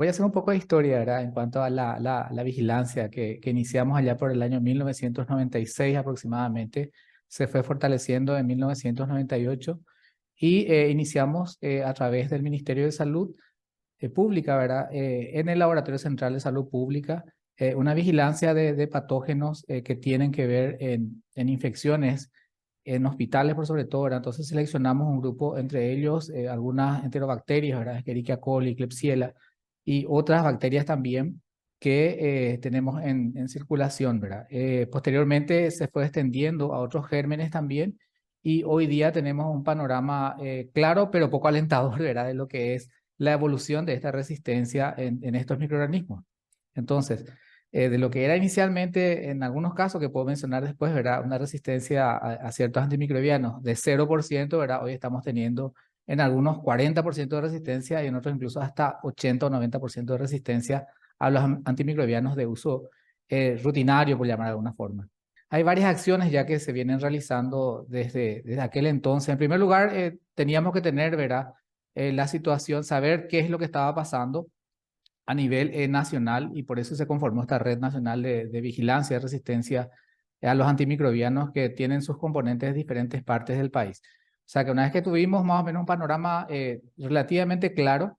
Voy a hacer un poco de historia, ¿verdad? En cuanto a la vigilancia que iniciamos allá por el año 1996 aproximadamente, se fue fortaleciendo en 1998 y iniciamos a través del Ministerio de Salud Pública, ¿verdad? En el Laboratorio Central de Salud Pública, una vigilancia de patógenos que tienen que ver en infecciones en hospitales por sobre todo, ¿verdad? Entonces seleccionamos un grupo, entre ellos algunas enterobacterias, ¿verdad? Escherichia coli, Klebsiella y otras bacterias también que tenemos en circulación, ¿verdad? Posteriormente se fue extendiendo a otros gérmenes también y hoy día tenemos un panorama claro pero poco alentador, ¿verdad? De lo que es la evolución de esta resistencia en estos microorganismos. Entonces, de lo que era inicialmente, en algunos casos que puedo mencionar después, ¿verdad? Una resistencia a ciertos antimicrobianos de 0%, ¿verdad? Hoy estamos teniendo en algunos 40% de resistencia y en otros incluso hasta 80 o 90% de resistencia a los antimicrobianos de uso rutinario, por llamar de alguna forma. Hay varias acciones ya que se vienen realizando desde aquel entonces. En primer lugar, teníamos que tener, ¿verdad? La situación, saber qué es lo que estaba pasando a nivel nacional y por eso se conformó esta red nacional de vigilancia y resistencia a los antimicrobianos que tienen sus componentes en diferentes partes del país. O sea que una vez que tuvimos más o menos un panorama relativamente claro,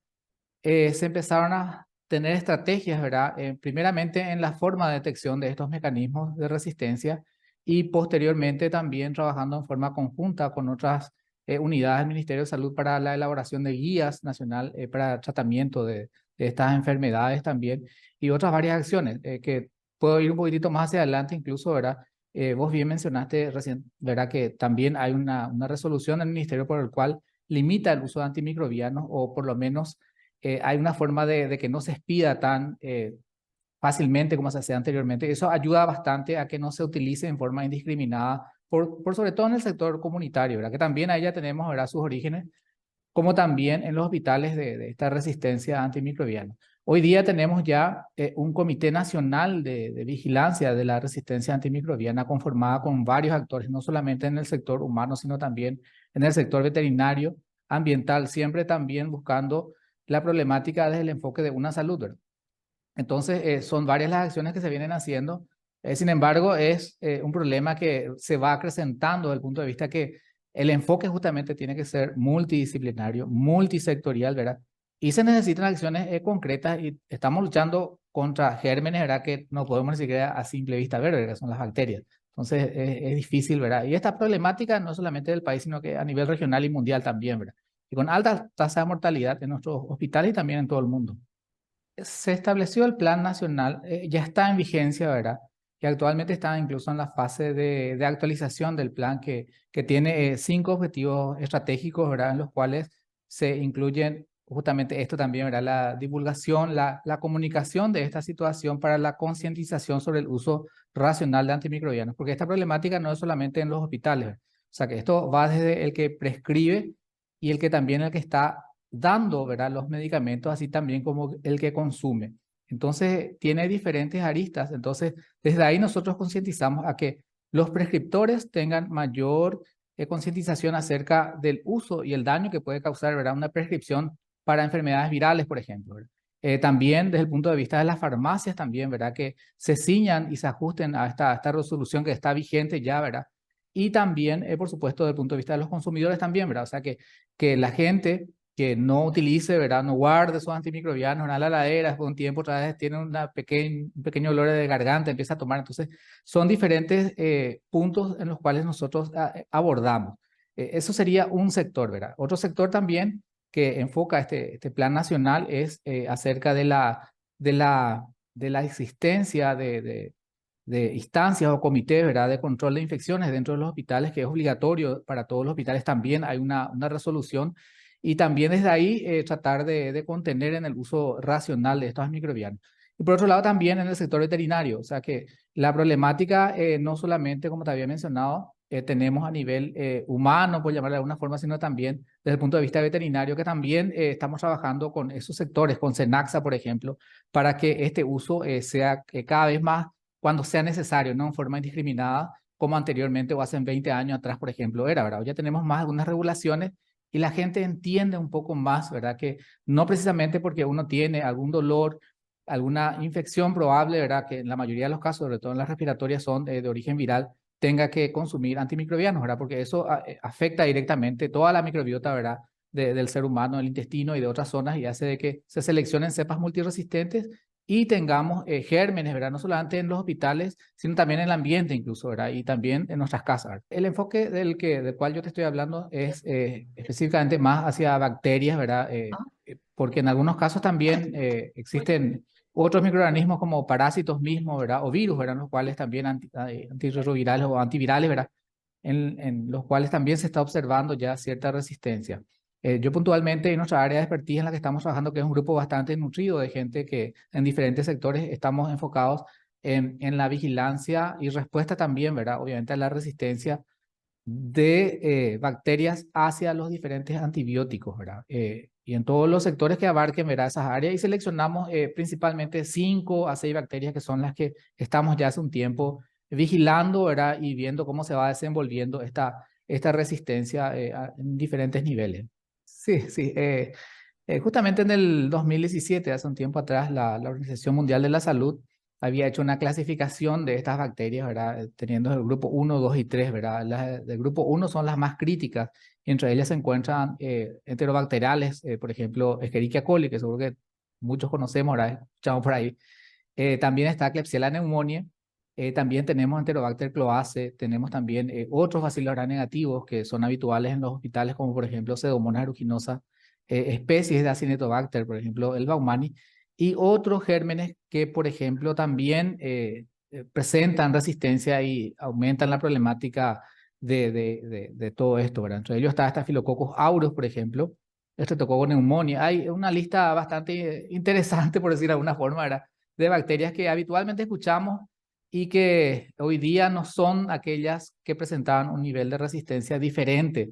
se empezaron a tener estrategias, ¿verdad? Primeramente en la forma de detección de estos mecanismos de resistencia y posteriormente también trabajando en forma conjunta con otras unidades del Ministerio de Salud para la elaboración de guías nacional para tratamiento de estas enfermedades también y otras varias acciones que puedo ir un poquitito más hacia adelante incluso, ¿verdad? Vos bien mencionaste recién, ¿verdad? Que también hay una resolución del Ministerio por el cual limita el uso de antimicrobianos o por lo menos hay una forma de que no se expida tan fácilmente como se hacía anteriormente. Eso ayuda bastante a que no se utilice en forma indiscriminada, por sobre todo en el sector comunitario, ¿verdad? Que también ahí ya tenemos, ¿verdad? Sus orígenes, como también en los hospitales de esta resistencia antimicrobiana. Hoy día tenemos ya un Comité Nacional de Vigilancia de la Resistencia Antimicrobiana conformada con varios actores, no solamente en el sector humano, sino también en el sector veterinario, ambiental, siempre también buscando la problemática desde el enfoque de una salud, ¿verdad? Entonces, son varias las acciones que se vienen haciendo. Sin embargo, es un problema que se va acrecentando desde el punto de vista que el enfoque justamente tiene que ser multidisciplinario, multisectorial, ¿verdad? Y se necesitan acciones concretas y estamos luchando contra gérmenes, ¿verdad? Que no podemos ni siquiera a simple vista ver, ¿verdad? Que son las bacterias. Entonces, es difícil, ¿verdad? Y esta problemática no solamente del país, sino que a nivel regional y mundial también, ¿verdad? Y con alta tasa de mortalidad en nuestros hospitales y también en todo el mundo. Se estableció el Plan Nacional, ya está en vigencia, ¿verdad? Y actualmente está incluso en la fase de actualización del plan que tiene 5 objetivos estratégicos, ¿verdad? En los cuales se incluyen justamente esto también, ¿verdad? La divulgación, la comunicación de esta situación para la concientización sobre el uso racional de antimicrobianos, porque esta problemática no es solamente en los hospitales, ¿verdad? O sea que esto va desde el que prescribe y el que también el que está dando, ¿verdad? Los medicamentos, así también como el que consume. Entonces, tiene diferentes aristas. Entonces, desde ahí nosotros concientizamos a que los prescriptores tengan mayor concientización acerca del uso y el daño que puede causar, ¿verdad? Una prescripción para enfermedades virales, por ejemplo, ¿verdad? También desde el punto de vista de las farmacias también, ¿verdad? Que se ciñan y se ajusten a esta resolución que está vigente ya, ¿verdad? Y también, por supuesto, desde el punto de vista de los consumidores también, ¿verdad? O sea, que la gente que no utilice, ¿verdad? No guarde esos antimicrobianos en la heladera, después de un tiempo otra vez tiene un pequeño olor de garganta, empieza a tomar. Entonces, son diferentes puntos en los cuales nosotros abordamos. Eso sería un sector, ¿verdad? Otro sector también que enfoca este plan nacional es acerca de la, de la existencia de instancias o comités, ¿verdad? De control de infecciones dentro de los hospitales, que es obligatorio para todos los hospitales también. Hay una resolución y también desde ahí tratar de contener en el uso racional de estos microbianos. Y por otro lado también en el sector veterinario, o sea que la problemática no solamente, como te había mencionado, tenemos a nivel humano, por llamarlo de alguna forma, sino también desde el punto de vista veterinario, que también estamos trabajando con esos sectores, con Senaxa, por ejemplo, para que este uso sea cada vez más cuando sea necesario, no en forma indiscriminada, como anteriormente o hace 20 años atrás, por ejemplo, era, ¿verdad? Hoy ya tenemos más algunas regulaciones y la gente entiende un poco más, ¿verdad? Que no precisamente porque uno tiene algún dolor, alguna infección probable, ¿verdad? Que en la mayoría de los casos, sobre todo en las respiratorias, son de origen viral, tenga que consumir antimicrobianos, ¿verdad? Porque eso afecta directamente toda la microbiota, ¿verdad? Del ser humano, del intestino y de otras zonas y hace de que se seleccionen cepas multiresistentes y tengamos gérmenes, ¿verdad? No solamente en los hospitales, sino también en el ambiente incluso, ¿verdad? Y también en nuestras casas, ¿verdad? El enfoque del cual yo te estoy hablando es específicamente más hacia bacterias, ¿verdad? Porque en algunos casos también existen otros microorganismos como parásitos mismos, ¿verdad? O virus, ¿verdad? Los cuales también antirretrovirales o antivirales, ¿verdad? En los cuales también se está observando ya cierta resistencia. Yo puntualmente en nuestra área de expertise en la que estamos trabajando, que es un grupo bastante nutrido de gente que en diferentes sectores estamos enfocados en la vigilancia y respuesta también, ¿verdad? Obviamente a la resistencia de bacterias hacia los diferentes antibióticos, ¿verdad? Y en todos los sectores que abarquen, ¿verdad? Esas áreas y seleccionamos principalmente 5 a 6 bacterias que son las que estamos ya hace un tiempo vigilando, ¿verdad? Y viendo cómo se va desenvolviendo esta resistencia en diferentes niveles. Sí, sí. Justamente en el 2017, hace un tiempo atrás, la Organización Mundial de la Salud había hecho una clasificación de estas bacterias, ¿verdad? Teniendo el grupo 1, 2 y 3, ¿verdad? Las del grupo 1 son las más críticas, y entre ellas se encuentran enterobacteriales, por ejemplo, Escherichia coli, que seguro que muchos conocemos, ¿verdad? Escuchamos por ahí. También está Klebsiella pneumoniae, también tenemos Enterobacter cloacae, tenemos también otros bacilos gram negativos que son habituales en los hospitales, como por ejemplo Pseudomonas aeruginosa, especies de Acinetobacter, por ejemplo el Baumannii, y otros gérmenes que, por ejemplo, también presentan resistencia y aumentan la problemática de todo esto, ¿verdad? Entre ellos está Staphylococcus aureus, por ejemplo, Streptococcus pneumoniae. Hay una lista bastante interesante, por decir de alguna forma, ¿verdad? De bacterias que habitualmente escuchamos y que hoy día no son aquellas que presentaban un nivel de resistencia diferente.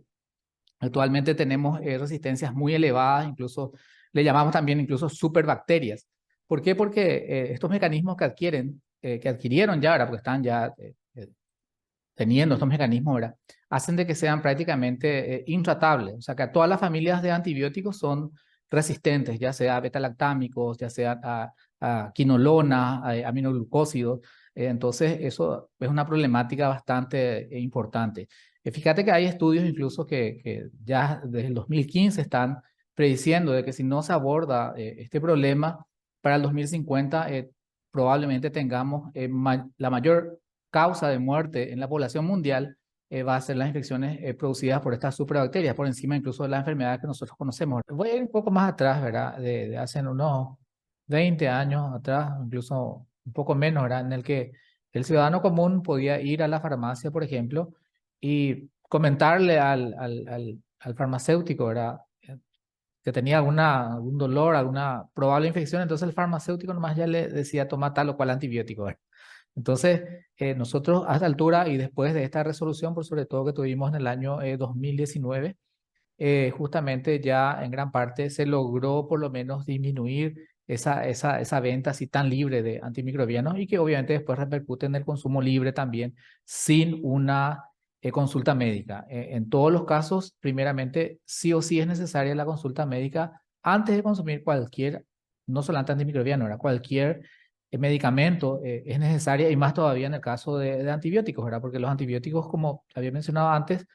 Actualmente tenemos resistencias muy elevadas, incluso le llamamos también incluso superbacterias. ¿Por qué? Porque estos mecanismos que adquirieron ya, ¿verdad? Porque están ya teniendo estos mecanismos, ¿verdad? Hacen de que sean prácticamente intratables. O sea, que a todas las familias de antibióticos son resistentes, ya sea beta-lactámicos, ya sea a quinolona, a aminoglucósidos. Entonces, eso es una problemática bastante importante. Fíjate que hay estudios incluso que ya desde el 2015 están prediciendo de que si no se aborda este problema, para el 2050 probablemente tengamos la mayor causa de muerte en la población mundial va a ser las infecciones producidas por estas superbacterias, por encima incluso de las enfermedades que nosotros conocemos. Voy a ir un poco más atrás, ¿verdad? De hace unos 20 años atrás, incluso un poco menos, ¿verdad? En el que el ciudadano común podía ir a la farmacia, por ejemplo, y comentarle al farmacéutico, ¿verdad? Que tenía algún dolor, alguna probable infección, entonces el farmacéutico nomás ya le decía toma tal o cual antibiótico, ¿verdad? Entonces, nosotros a esta altura y después de esta resolución, por sobre todo que tuvimos en el año 2019, justamente ya en gran parte se logró por lo menos disminuir esa venta así tan libre de antimicrobianos y que obviamente después repercute en el consumo libre también sin una consulta médica. En todos los casos, primeramente, sí o sí es necesaria la consulta médica antes de consumir cualquier, no solamente antimicrobiano, ¿verdad? Cualquier medicamento es necesaria y más todavía en el caso de antibióticos, ¿verdad? Porque los antibióticos, como había mencionado antes,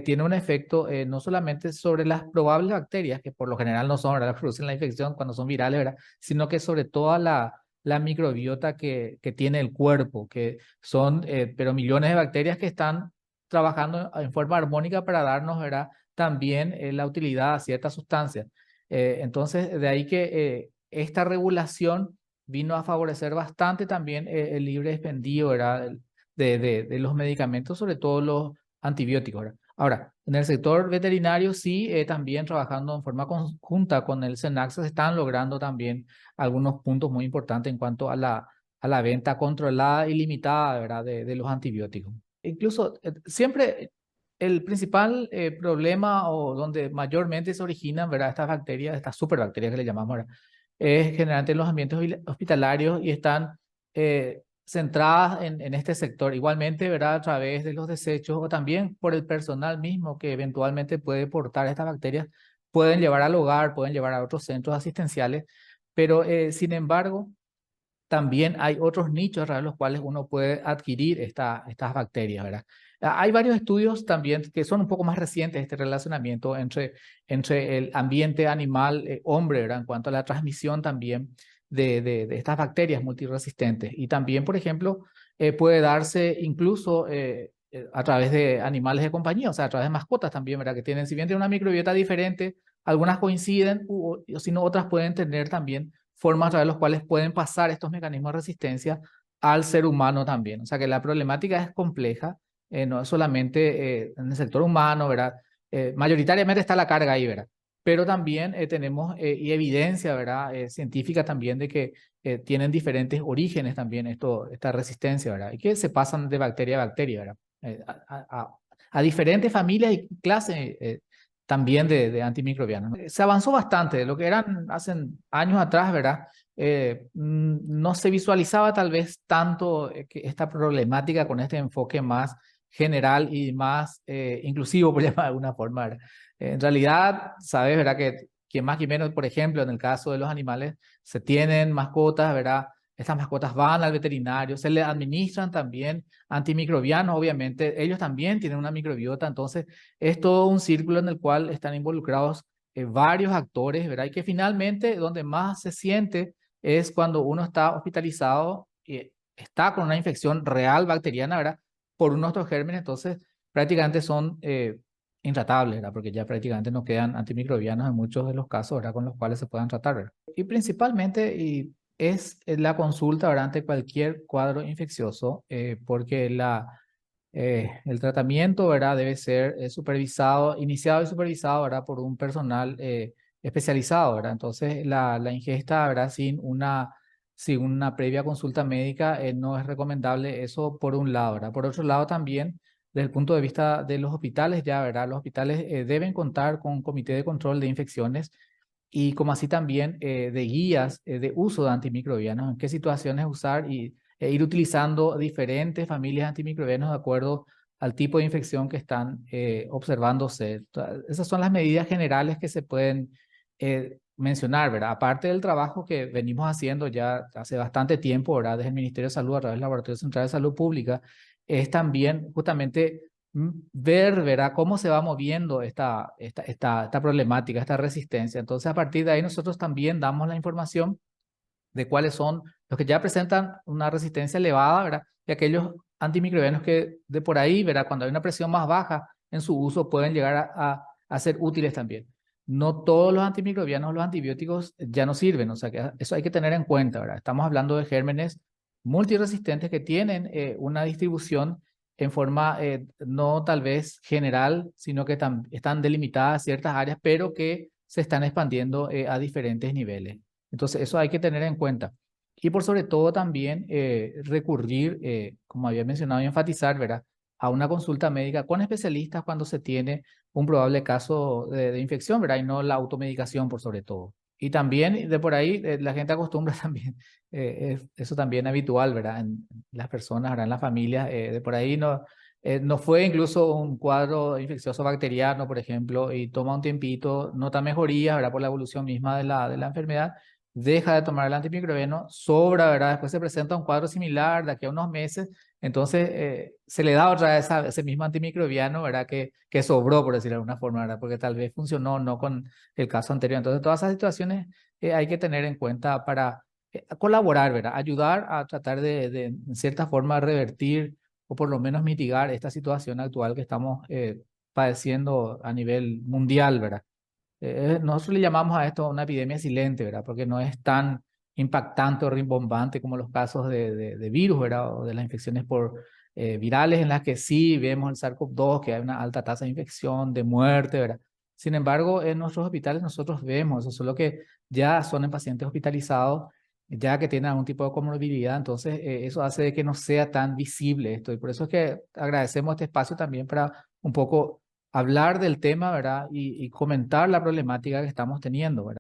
tiene un efecto no solamente sobre las probables bacterias, que por lo general no son, ¿verdad? Producen la infección cuando son virales, ¿verdad? Sino que sobre toda la microbiota que tiene el cuerpo, que son, pero millones de bacterias que están trabajando en forma armónica para darnos, ¿verdad? También la utilidad a ciertas sustancias. Entonces, de ahí que esta regulación vino a favorecer bastante también el libre expendio, ¿verdad? De los medicamentos, sobre todo los antibióticos, ¿verdad? Ahora, en el sector veterinario sí, también trabajando en forma conjunta con el SENAC se están logrando también algunos puntos muy importantes en cuanto a la venta controlada y limitada, ¿verdad? De los antibióticos. Incluso siempre el principal problema o donde mayormente se originan, ¿verdad? Estas bacterias, estas superbacterias que le llamamos, ¿verdad? Es generalmente en los ambientes hospitalarios y están centradas en este sector. Igualmente, ¿verdad? A través de los desechos o también por el personal mismo que eventualmente puede portar estas bacterias, pueden llevar al hogar, pueden llevar a otros centros asistenciales, pero sin embargo, también hay otros nichos a través de los cuales uno puede adquirir estas bacterias, ¿verdad? Hay varios estudios también que son un poco más recientes, este relacionamiento entre el ambiente animal, hombre, ¿verdad? En cuanto a la transmisión también de estas bacterias multiresistentes. Y también, por ejemplo, puede darse incluso a través de animales de compañía, o sea, a través de mascotas también, ¿verdad? Que tienen, si bien tienen una microbiota diferente, algunas coinciden, o si no, otras pueden tener también formas a través de las cuales pueden pasar estos mecanismos de resistencia al ser humano también. O sea que la problemática es compleja, no es solamente en el sector humano, ¿verdad? Mayoritariamente está la carga ahí, ¿verdad? Pero también tenemos y evidencia, ¿verdad? Científica también de que tienen diferentes orígenes también esta resistencia, ¿verdad? Y que se pasan de bacteria a bacteria, ¿verdad? A diferentes familias y clases también de antimicrobianos, ¿no? Se avanzó bastante de lo que eran hace años atrás, ¿verdad? No se visualizaba tal vez tanto esta problemática con este enfoque más general y más inclusivo, por llamar de alguna forma, ¿verdad? En realidad, sabes, ¿verdad? Que más que menos, por ejemplo, en el caso de los animales, se tienen mascotas, ¿verdad? Estas mascotas van al veterinario, se les administran también antimicrobianos, obviamente, ellos también tienen una microbiota, entonces es todo un círculo en el cual están involucrados varios actores, ¿verdad? Y que finalmente donde más se siente es cuando uno está hospitalizado y está con una infección real bacteriana, ¿verdad? Por uno de estos gérmenes, entonces prácticamente son intratables, ¿verdad? Porque ya prácticamente no quedan antimicrobianos en muchos de los casos, ¿verdad? Con los cuales se puedan tratar, ¿verdad? Y principalmente es la consulta, ¿verdad? Ante cualquier cuadro infeccioso, porque el tratamiento, ¿verdad? Debe ser supervisado, iniciado y supervisado, ¿verdad? Por un personal especializado, ¿verdad? Entonces, la ingesta, ¿verdad? Sin una previa consulta médica no es recomendable, eso por un lado, ¿verdad? Por otro lado, también, desde el punto de vista de los hospitales, ya, ¿verdad? Los hospitales deben contar con un comité de control de infecciones y como así también de guías de uso de antimicrobianos, en qué situaciones usar e ir utilizando diferentes familias antimicrobianos de acuerdo al tipo de infección que están observándose. Esas son las medidas generales que se pueden mencionar, ¿verdad? Aparte del trabajo que venimos haciendo ya hace bastante tiempo, ¿verdad? Desde el Ministerio de Salud a través del Laboratorio Central de Salud Pública, es también justamente ver, ¿verdad? Cómo se va moviendo esta problemática, esta resistencia. Entonces, a partir de ahí nosotros también damos la información de cuáles son los que ya presentan una resistencia elevada, ¿verdad? Y aquellos antimicrobianos que de por ahí, ¿verdad? Cuando hay una presión más baja en su uso, pueden llegar a ser útiles también. No todos los antimicrobianos, los antibióticos ya no sirven, o sea que eso hay que tener en cuenta, ¿verdad? Estamos hablando de gérmenes multiresistentes que tienen una distribución en forma no tal vez general, sino que están delimitadas ciertas áreas, pero que se están expandiendo a diferentes niveles. Entonces, eso hay que tener en cuenta. Y por sobre todo también recurrir, como había mencionado y enfatizar, ¿verdad? A una consulta médica con especialistas cuando se tiene un probable caso de infección, ¿verdad? Y no la automedicación por sobre todo. Y también de por ahí la gente acostumbra también, eso también es habitual, ¿verdad? En las personas, ¿verdad? En las familias, de por ahí no fue incluso un cuadro infeccioso bacteriano, por ejemplo, y toma un tiempito, nota mejoría, ¿verdad? Por la evolución misma de la enfermedad, deja de tomar el antimicrobiano, sobra, ¿verdad? Después se presenta un cuadro similar de aquí a unos meses, entonces se le da otra vez ese mismo antimicrobiano, ¿verdad? Que sobró, por decirlo de alguna forma, ¿verdad? Porque tal vez funcionó no con el caso anterior. Entonces, todas esas situaciones hay que tener en cuenta para colaborar, ¿verdad? Ayudar a tratar en cierta forma, revertir o por lo menos mitigar esta situación actual que estamos padeciendo a nivel mundial, ¿verdad? Nosotros le llamamos a esto una epidemia silente, ¿verdad? Porque no es tan impactante o rimbombante como los casos de virus, ¿verdad? O de las infecciones por virales en las que sí vemos el SARS-CoV-2, que hay una alta tasa de infección, de muerte, ¿verdad? Sin embargo, en nuestros hospitales nosotros vemos eso, solo que ya son en pacientes hospitalizados, ya que tienen algún tipo de comorbilidad, entonces eso hace de que no sea tan visible esto. Y por eso es que agradecemos este espacio también para un poco hablar del tema, ¿verdad? Y comentar la problemática que estamos teniendo, ¿verdad?